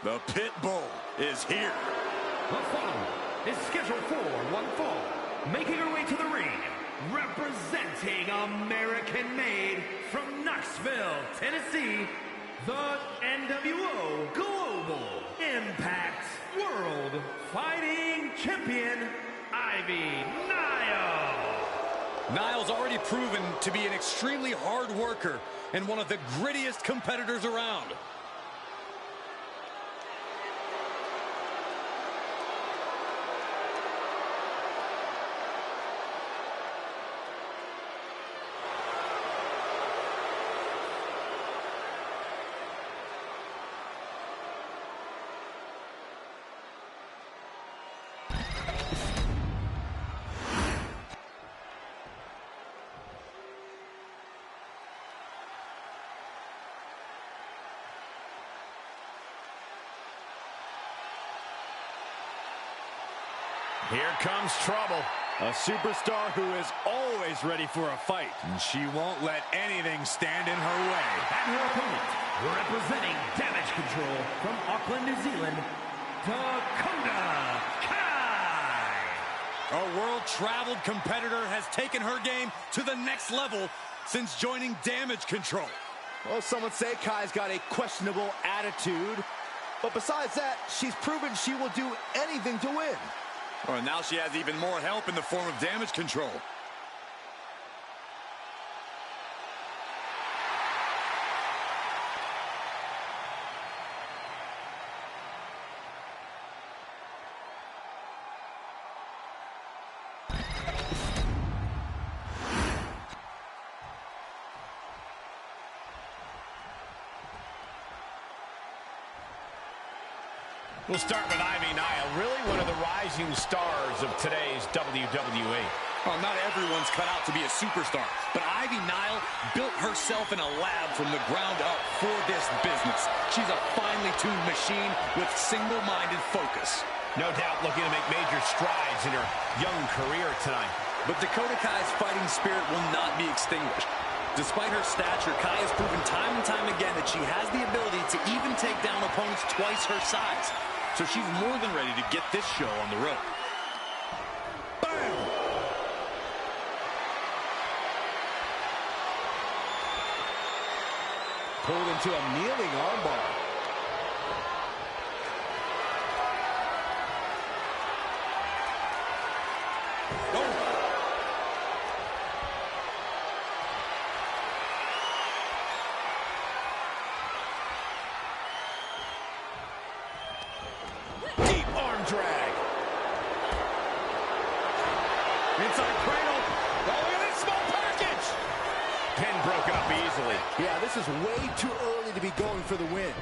The Pit Bull is here. The following is scheduled for one fall. Making her way to the ring, representing American-made from Knoxville, Tennessee, the NWO Global Impact World Fighting Champion, Ivy Nile. Nile's already proven to be an extremely hard worker and one of the grittiest competitors around. Here comes trouble. A superstar who is always ready for a fight. And she won't let anything stand in her way. And her opponent, representing Damage Control from Auckland, New Zealand, Dakota Kai. A world-traveled competitor has taken her game to the next level since joining Damage Control. Well, some would say Kai's got a questionable attitude. But besides that, she's proven she will do anything to win. Oh, and now she has even more help in the form of Damage Control. We'll start with Ivy Nile, really one of the rising stars of today's WWE. Well, not everyone's cut out to be a superstar, but Ivy Nile built herself in a lab from the ground up for this business. She's a finely tuned machine with single-minded focus. No doubt looking to make major strides in her young career tonight. But Dakota Kai's fighting spirit will not be extinguished. Despite her stature, Kai has proven time and time again that she has the ability to even take down opponents twice her size. So she's more than ready to get this show on the road. Bam! Pulled into a kneeling armbar. Drag. Inside cradle. Oh, look at this small package. Pin broken up easily. Yeah, this is way too early to be going for the win.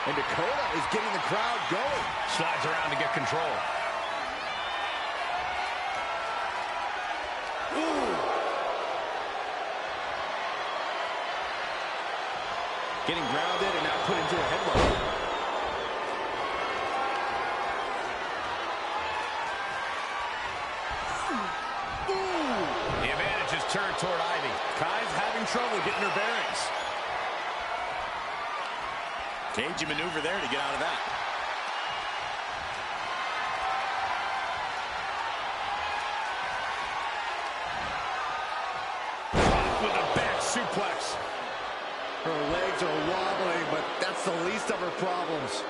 And Dakota is getting the crowd going. Slides around to get control. Ooh. Getting grounded and now put into a headlock. Turned toward Ivy. Kai's having trouble getting her bearings. Cagey maneuver there to get out of that. Off with a back suplex. Her legs are wobbling, but that's the least of her problems.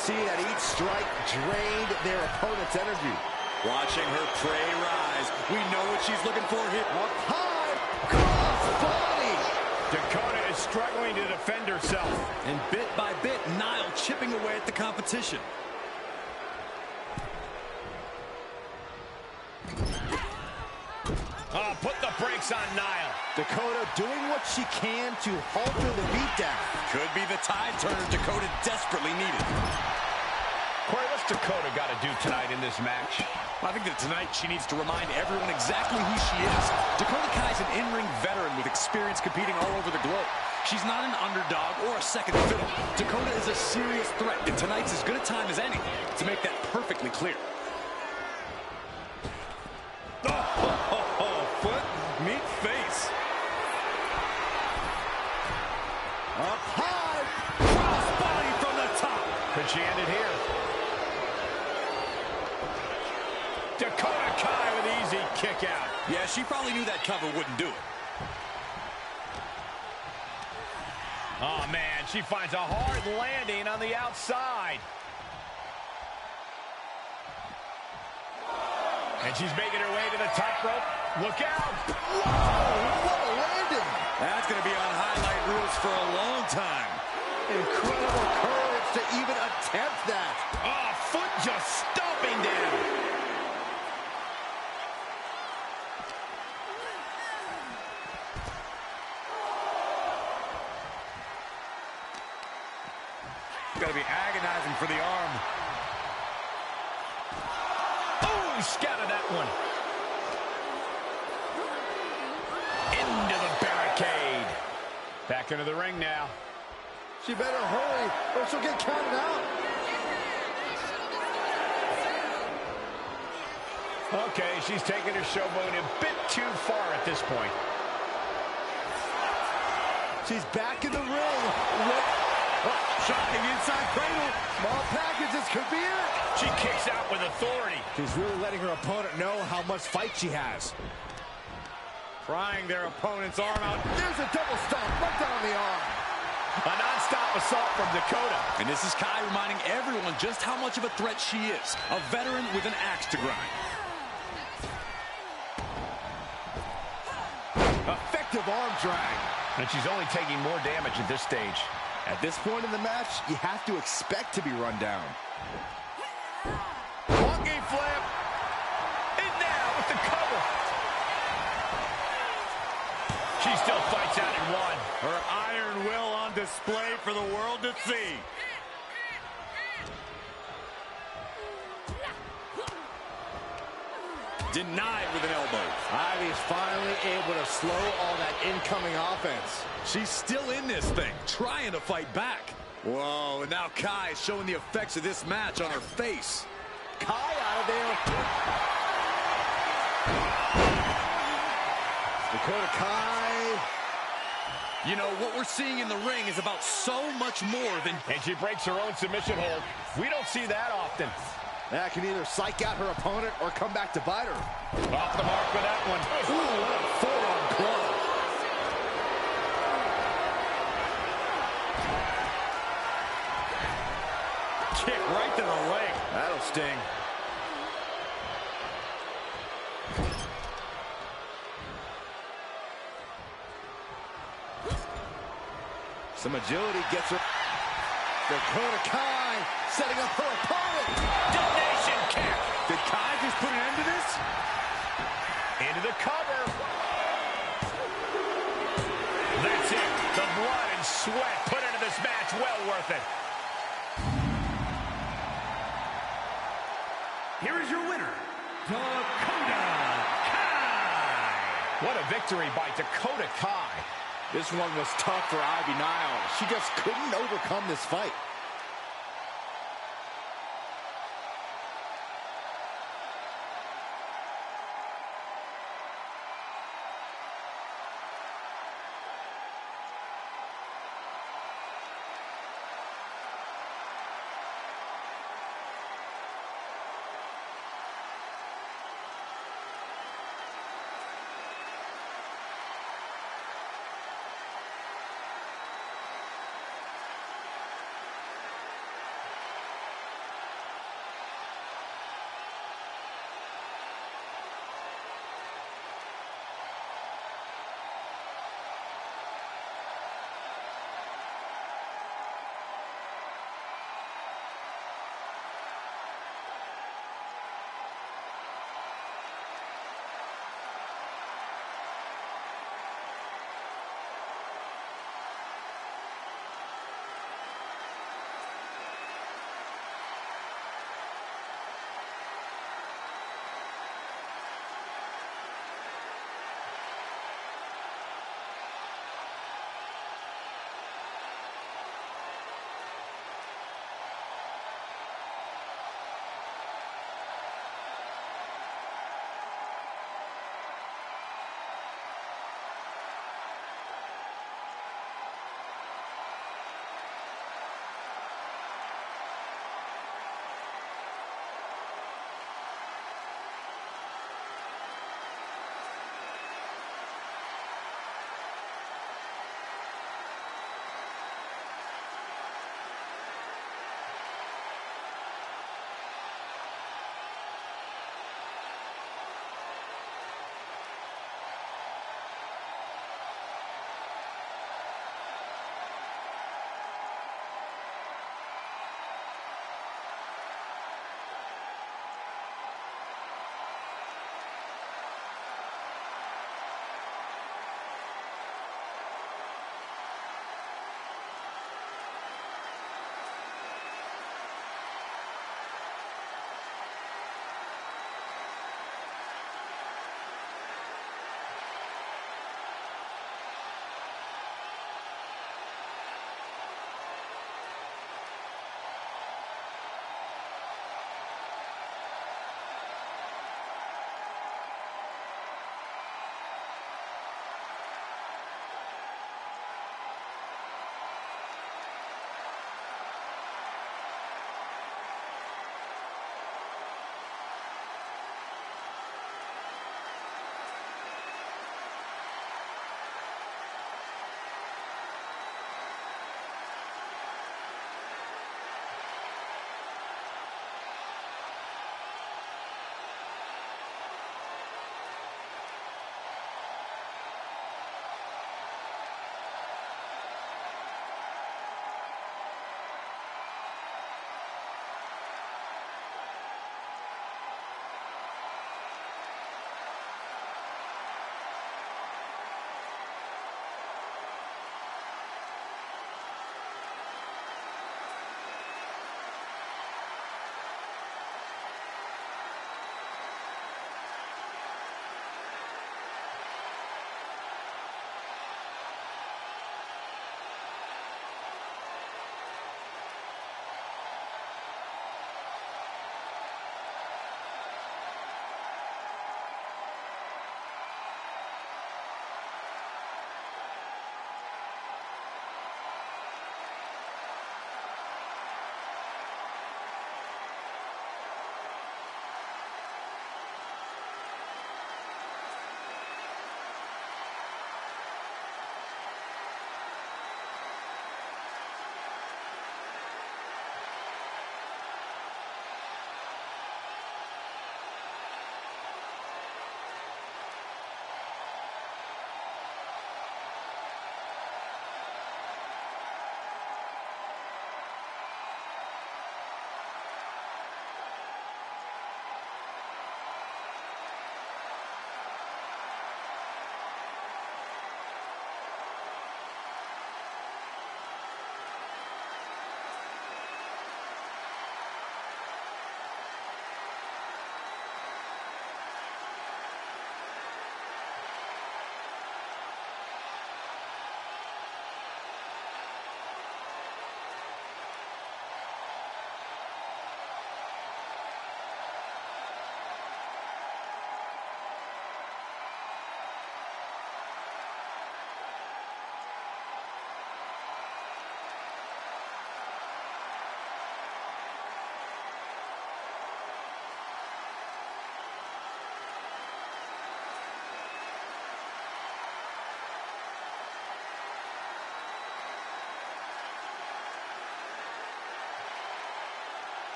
See that each strike drained their opponent's energy. Watching her prey rise. We know what she's looking for here. Up high, cross body. Dakota is struggling to defend herself. And bit by bit, Nile chipping away at the competition. Oh, put the brakes on Nile. Dakota doing what she can to halter the beatdown. Could be the tide turner Dakota desperately needed. Corey, what's Dakota got to do tonight in this match? I think that tonight she needs to remind everyone exactly who she is. Dakota Kai's an in-ring veteran with experience competing all over the globe. She's not an underdog or a second fiddle. Dakota is a serious threat, and tonight's as good a time as any to make that perfectly clear. Foot meet face. Up high. Crossbody from the top. Could she end it here? Dakota Kai with easy kick out. Yeah, she probably knew that cover wouldn't do it. Oh, man, she finds a hard landing on the outside. And she's making her way to the top rope. Look out! Whoa, what a landing. That's going to be on highlight reels for a long time. Incredible courage to even attempt that. Oh, foot just stomping down. Gotta be agonizing for the arm. Oh, scouted that one. Into the barricade. Back into the ring now. She better hurry or she'll get counted out. Okay, she's taking her showboat a bit too far at this point. She's back in the ring. Shocking inside cradle. Small packages could be it. She kicks out with authority. She's really letting her opponent know how much fight she has. Prying their opponent's arm out. There's a double stomp right down the arm. A non-stop assault from Dakota. And this is Kai reminding everyone just how much of a threat she is. A veteran with an axe to grind. Effective arm drag. And she's only taking more damage at this stage. At this point in the match, you have to expect to be run down. Monkey flip. And now with the cover. She still fights out in one. Her iron will on display for the world to see. Denied with an elbow. Ivy's finally able to slow all that incoming offense. She's still in this thing, trying to fight back. Whoa, and now Kai is showing the effects of this match on her face. Kai out of there. Dakota Kai. You know, what we're seeing in the ring is about so much more than... And she breaks her own submission hold. We don't see that often. That can either psych out her opponent or come back to bite her. Off the mark with that one. Ooh, what a forearm club. Kick right to the leg. That'll sting. Some agility gets her. Dakota Kai setting up her opponent. Donation kick. Did Kai just put an end to this? Into the cover. That's it. The blood and sweat put into this match. Well worth it. Here is your winner, Dakota Kai. What a victory by Dakota Kai. This one was tough for Ivy Nile. She just couldn't overcome this fight.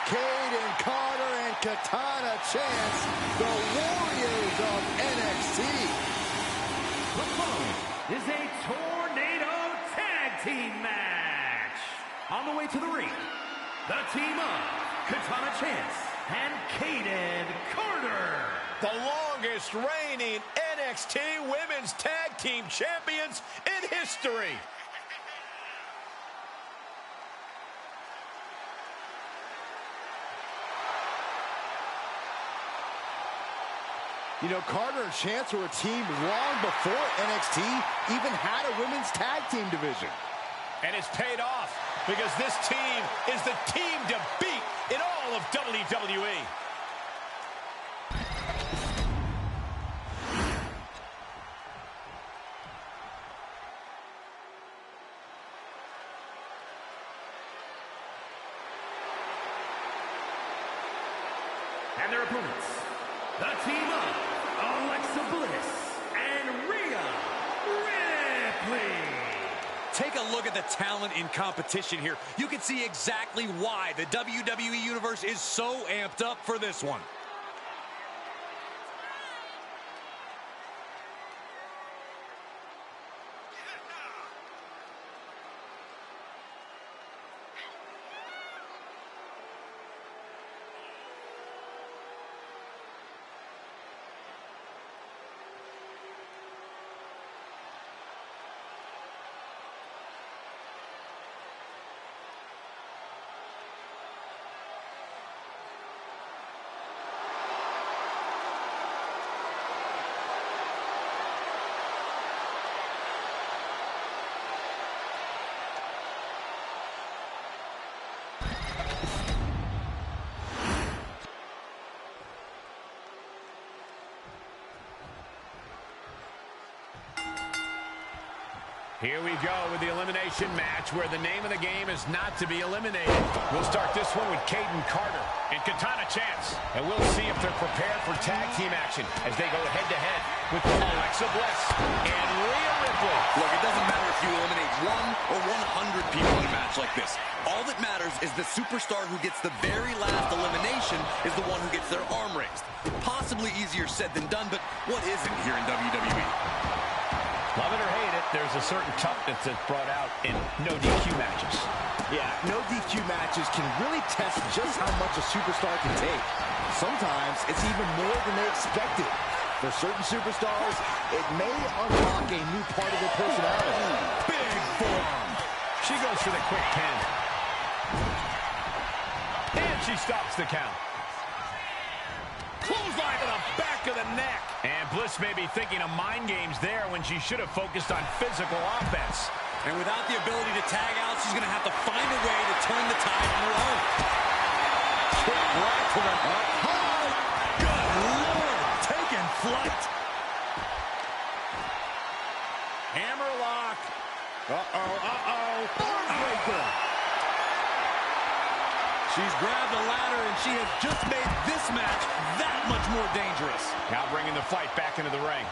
Kayden Carter and Katana Chance, the Warriors of NXT. The following is a tornado tag team match. On the way to the ring, the team of Katana Chance and Kayden Carter. The longest reigning NXT Women's Tag Team Champions in history. You know, Carter and Chance were a team long before NXT even had a women's tag team division. And it's paid off because this team is the team to beat in all of WWE. And their opponents, the team of Alexa Bliss and Rhea Ripley. Take a look at the talent in competition here. You can see exactly why the WWE Universe is so amped up for this one. Here we go with the elimination match where the name of the game is not to be eliminated. We'll start this one with Kayden Carter and Katana Chance. And we'll see if they're prepared for tag team action as they go head-to-head with Alexa Bliss and Rhea Ripley. Look, it doesn't matter if you eliminate 1 or 100 people in a match like this. All that matters is the superstar who gets the very last elimination is the one who gets their arm raised. Possibly easier said than done, but what isn't here in WWE? Love it or hate it, there's a certain toughness that's brought out in no DQ matches. Yeah, no DQ matches can really test just how much a superstar can take. Sometimes it's even more than they expected. For certain superstars, it may unlock a new part of their personality. Big forearm. She goes for the quick pin. And she stops the count. Clothesline to the back of the neck. And Bliss may be thinking of mind games there when she should have focused on physical offense. And without the ability to tag out, she's going to have to find a way to turn the tide on her own. Kick right to the heart. Good Lord, taking flight. Hammerlock. Backbreaker. She's grabbed the ladder, and she has just made this match that much more dangerous. Now bringing the fight back into the ring.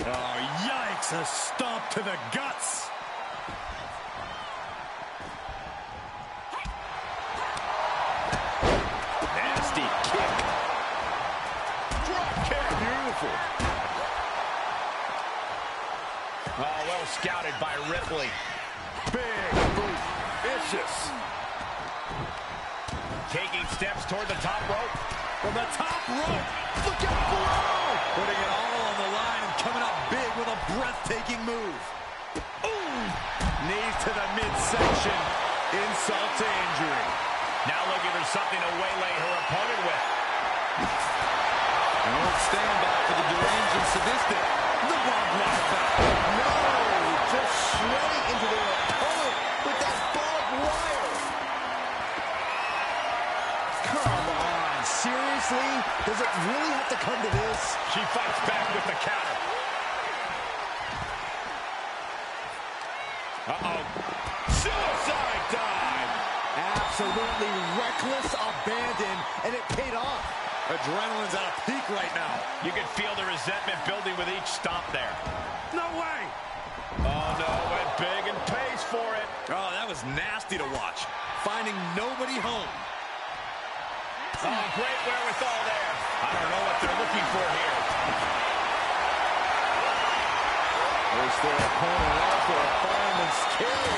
Oh, yikes, a stomp to the guts. Nasty kick. Drop kick. Beautiful. Oh, well scouted by Ripley. Big boot. Vicious. Taking steps toward the top rope. From the top rope. Look out below. Putting it all on the line and coming up big with a breathtaking move. Ooh. Knees to the midsection. Insult to injury. Now looking for something to waylay her opponent with. An old standby for the deranged and sadistic. The barbed wire back. No, just shredding into their opponent with that barbed wire. Come on, seriously? Does it really have to come to this? She fights back with the counter. Uh-oh. Suicide dive. Absolutely reckless abandon, and it paid off. Adrenaline's at a peak right now. You can feel the resentment building with each stomp there. No way. Oh, no, went big and pays for it. Oh, that was nasty to watch. finding nobody home. Oh, great wherewithal there. I don't know what they're looking for here. There's their opponent out for a fireman's carry.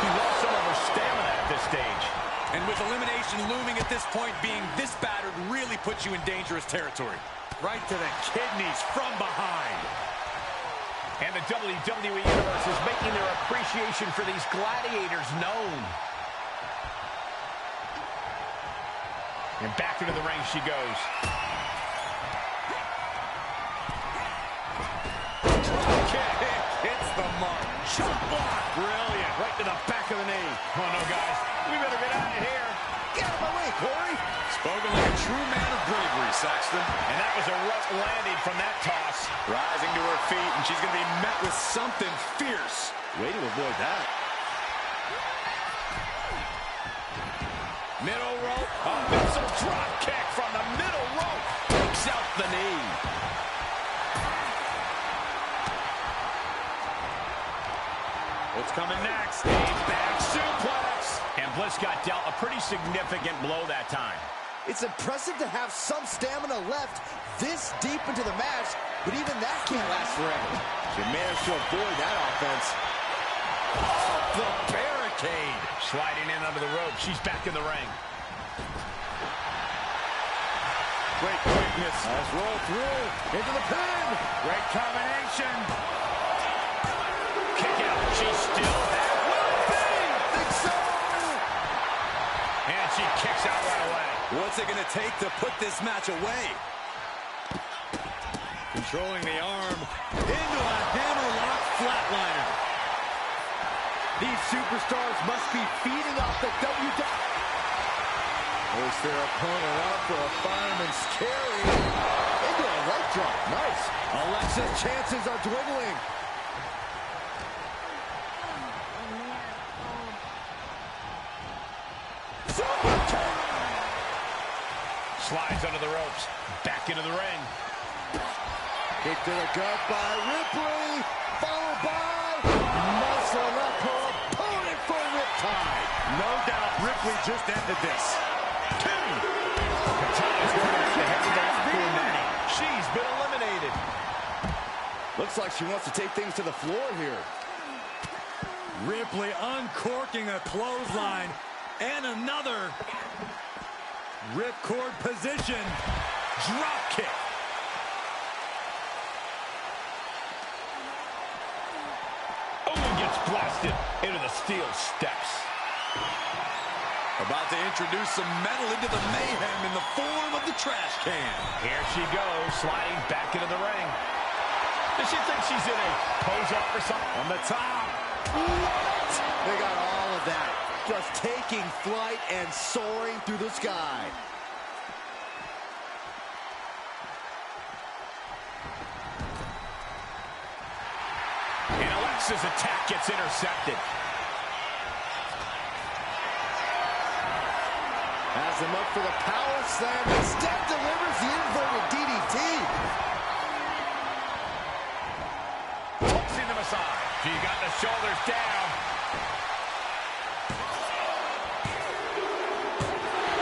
He lost some of her stamina at this stage. And with elimination looming at this point, being this battered really puts you in dangerous territory. Right to the kidneys from behind. And the WWE Universe is making their appreciation for these gladiators known. And back into the ring she goes. Kick hits the mark. Shot block. Brilliant. Right to the back of the knee. Oh, no, guys. We better get out of here. Get out of my way, Corey. Spoken like a true man of bravery, Saxton. And that was a rough landing from that toss. Rising to her feet, and she's going to be met with something fierce. Way to avoid that. Middle rope. A missile drop kick from the middle rope. Takes out the knee. What's coming next? A back suplex. And Bliss got dealt a pretty significant blow that time. It's impressive to have some stamina left this deep into the match, but even that can't last forever. She managed to avoid that offense. Off the barricade. Sliding in under the rope. She's back in the ring. Great quickness. Let's roll through into the pin. Great combination. Kick out. She still has. Think so. And she kicks out right away. What's it going to take to put this match away? Controlling the arm into a hammerlock flatliner. These superstars must be feeding off the WWE. There's their opponent out for a fireman's carry. Into a leg drop. Nice. Alexa's chances are dwindling. Super kick. Slides under the ropes. Back into the ring. Kick to the gut by Ripley. Followed by muscle up her opponent for riptide. No doubt Ripley just ended this. Katana's going to the head of the locker room now. She's been eliminated. Looks like she wants to take things to the floor here. Ripley uncorking a clothesline and another ripcord position. Drop kick. Oh, gets blasted into the steel steps. About to introduce some metal into the mayhem in the form of the trash can. Here she goes, sliding back into the ring. Does she think she's in a pose-up or something? On the top. What? They got all of that. Just taking flight and soaring through the sky. And Alexa's attack gets intercepted. Has him up for the power slam. Instead delivers the inverted DDT. Tossing them aside. She got the shoulders down.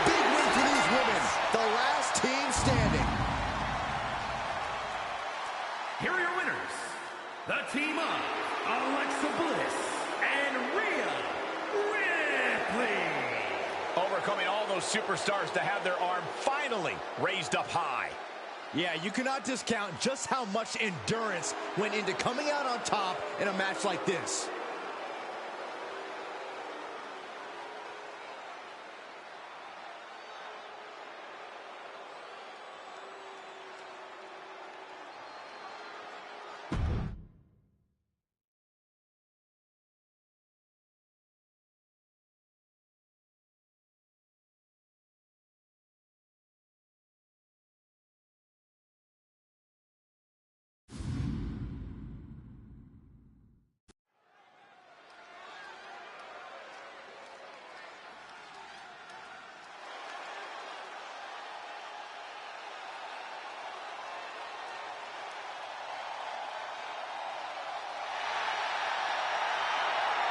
Big win for these women. The last team standing. Here are your winners. The team of Alexa Bliss and Rhea Ripley. Overcoming all those superstars to have their arm finally raised up high. Yeah, you cannot discount just how much endurance went into coming out on top in a match like this.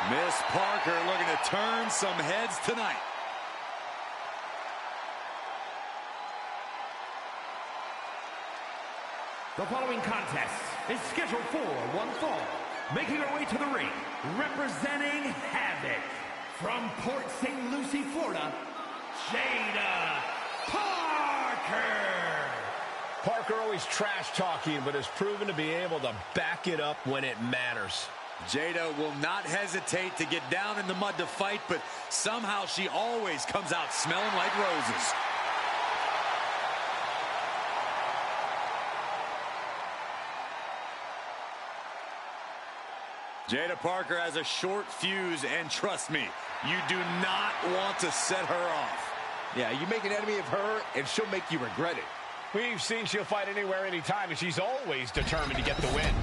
Miss Parker looking to turn some heads tonight. The following contest is scheduled for one fall. Making her way to the ring, representing Havoc, from Port St. Lucie, Florida, Jada Parker. Parker always trash talking, but has proven to be able to back it up when it matters. Jada will not hesitate to get down in the mud to fight, but somehow she always comes out smelling like roses. Jada Parker has a short fuse, and trust me, you do not want to set her off. Yeah, you make an enemy of her, and she'll make you regret it. We've seen she'll fight anywhere, anytime, and she's always determined to get the win.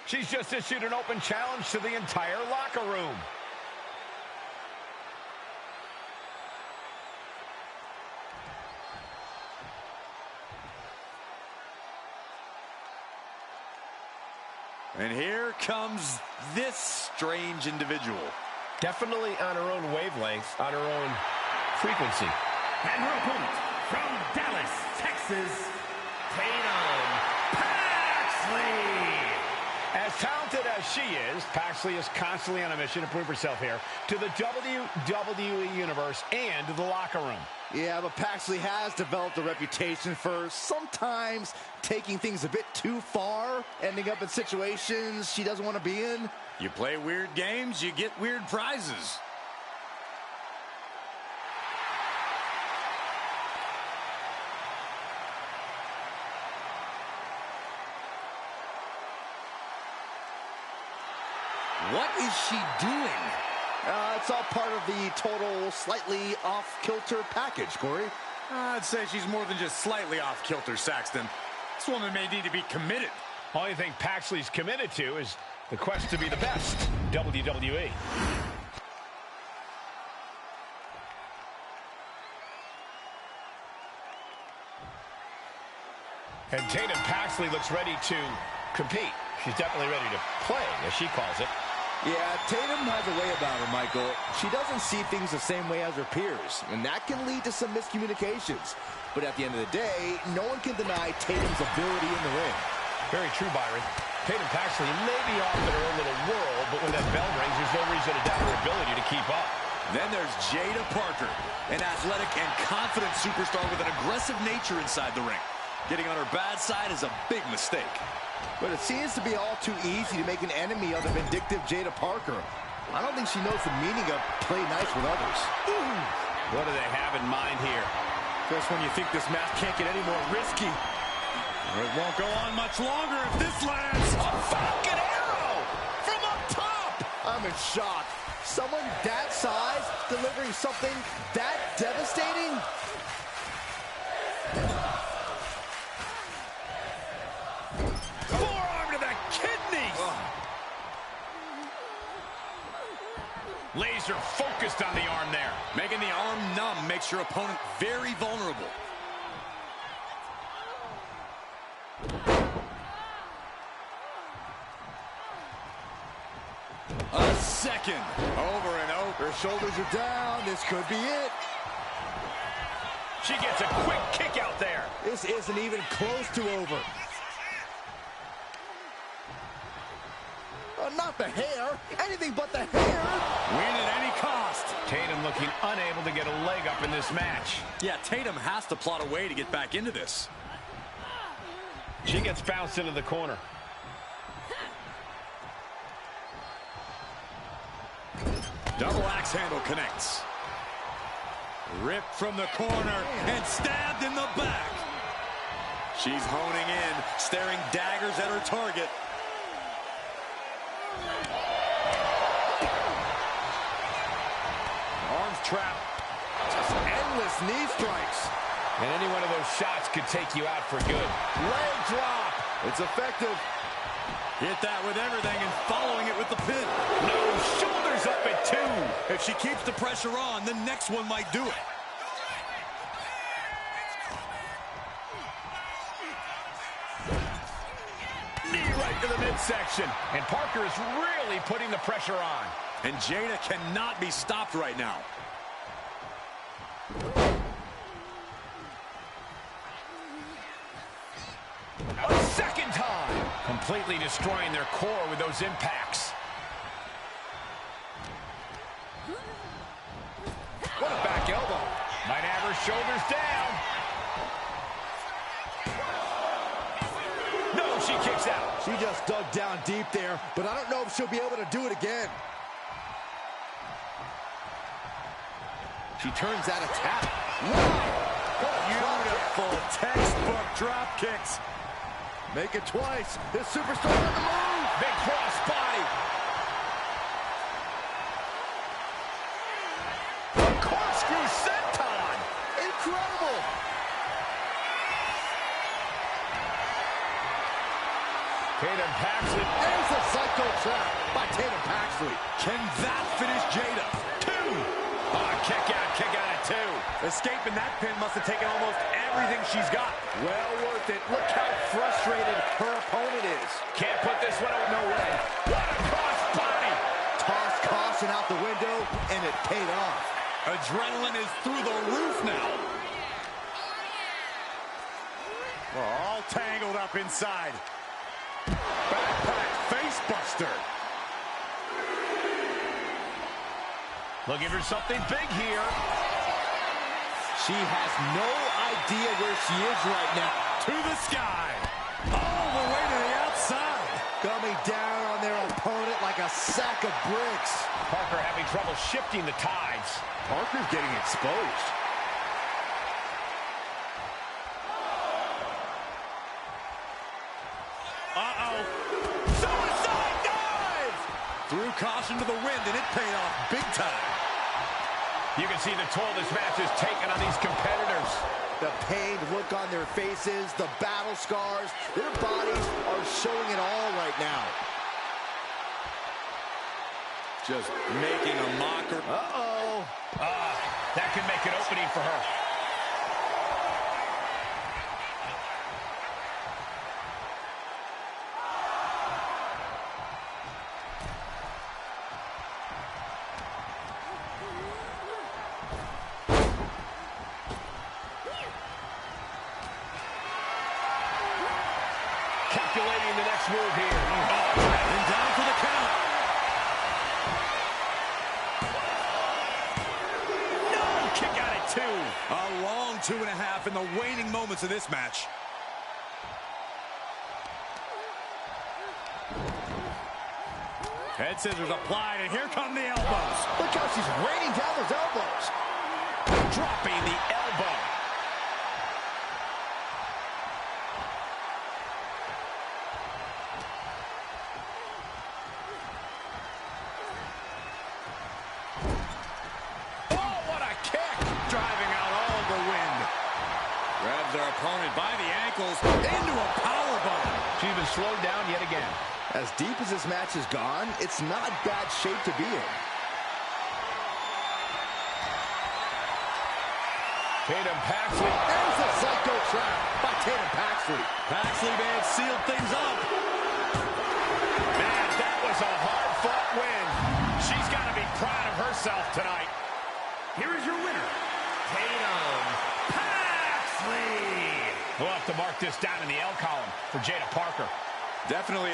She's just issued an open challenge to the entire locker room. And here comes this strange individual. Definitely on her own wavelength, on her own frequency. And her opponent, from Dallas, Texas, Tatum Paxley. As talented as she is, Paxley is constantly on a mission to prove herself here to the WWE Universe and the locker room. Yeah, but Paxley has developed a reputation for sometimes taking things a bit too far, ending up in situations she doesn't want to be in. You play weird games, you get weird prizes. What is she doing? It's all part of the total slightly off-kilter package, Corey. I'd say she's more than just slightly off-kilter, Saxton. This woman may need to be committed. Only thing Paxley's committed to is the quest to be the best, WWE. And Tatum Paxley looks ready to compete. She's definitely ready to play, as she calls it. Yeah, Tatum has a way about her, Michael. She doesn't see things the same way as her peers, and that can lead to some miscommunications. But at the end of the day, no one can deny Tatum's ability in the ring. Very true, Byron. Tatum Paxley may be off in her own little world, but when that bell rings, there's no reason to doubt her ability to keep up. Then there's Jada Parker, an athletic and confident superstar with an aggressive nature inside the ring. Getting on her bad side is a big mistake. But it seems to be all too easy to make an enemy of the vindictive Jada Parker. I don't think she knows the meaning of play nice with others. What do they have in mind here? Just when you think this match can't get any more risky. It won't go on much longer if this lands. A Falcon Arrow from up top. I'm in shock. Someone that size delivering something that devastating? Forearm to the kidneys. Laser focused on the arm there. Making the arm numb makes your opponent very vulnerable. A second. Over and over. Her shoulders are down. This could be it. She gets a quick kick out there. This isn't even close to over. Not the hair. Anything but the hair. Win at any cost. Tatum looking unable to get a leg up in this match. Yeah, Tatum has to plot a way to get back into this. She gets bounced into the corner. Double axe handle connects. Ripped from the corner and stabbed in the back. She's honing in, staring daggers at her target. Arms trapped. Just endless knee strikes. And any one of those shots could take you out for good. Leg drop. It's effective. Hit that with everything and following it with the pin. No, shoulders up at 2. If she keeps the pressure on, the next one might do it. Knee right to the midsection. And Parker is really putting the pressure on. And Jada cannot be stopped right now. A second time. Completely destroying their core with those impacts. What a back elbow. Might have her shoulders down. No, she kicks out. She just dug down deep there, but I don't know if she'll be able to do it again. She turns that attack. Wow! Beautiful textbook drop kicks. Make it twice. This superstar on the move. Big cross body. A corkscrew senton. Incredible. Tatum Paxley. There's a psycho trap by Tatum Paxley. Can that finish Jada? Two. Kick out at two. Escaping that pin must have taken almost everything she's got. Well worth it. Look how frustrated her opponent is. Can't put this one out. No way. What a cross body. Toss caution out the window, and it paid off. Adrenaline is through the roof now. Well, all tangled up inside. Backpack face buster. Looking for something big here. She has no idea where she is right now. To the sky. All the way to the outside. Coming down on their opponent like a sack of bricks. Parker having trouble shifting the tides. Parker's getting exposed. Uh-oh. Suicide dive! Threw caution to the wind, and it paid off big time. You can see the toll this match has taken on these competitors. The pained look on their faces, the battle scars, their bodies are showing it all right now. Just making a mocker. Uh-oh. That could make an opening for her. Calculating the next move here. And down for the count. No! Kick out at two. A long 2.5 in the waning moments of this match. Head scissors applied, and here come the elbows. Look how she's raining down those elbows. Dropping the elbow. Grabs their opponent by the ankles into a powerbomb. She's been slowed down yet again. As deep as this match has gone, it's not bad shape to be in. Tatum Paxley. There's a psycho trap by Tatum Paxley. Paxley may have sealed things up. Man, that was a hard-fought win. She's got to be proud of herself tonight. Here is your winner, Tatum Paxley. We'll have to mark this down in the L column for Jada Parker. Definitely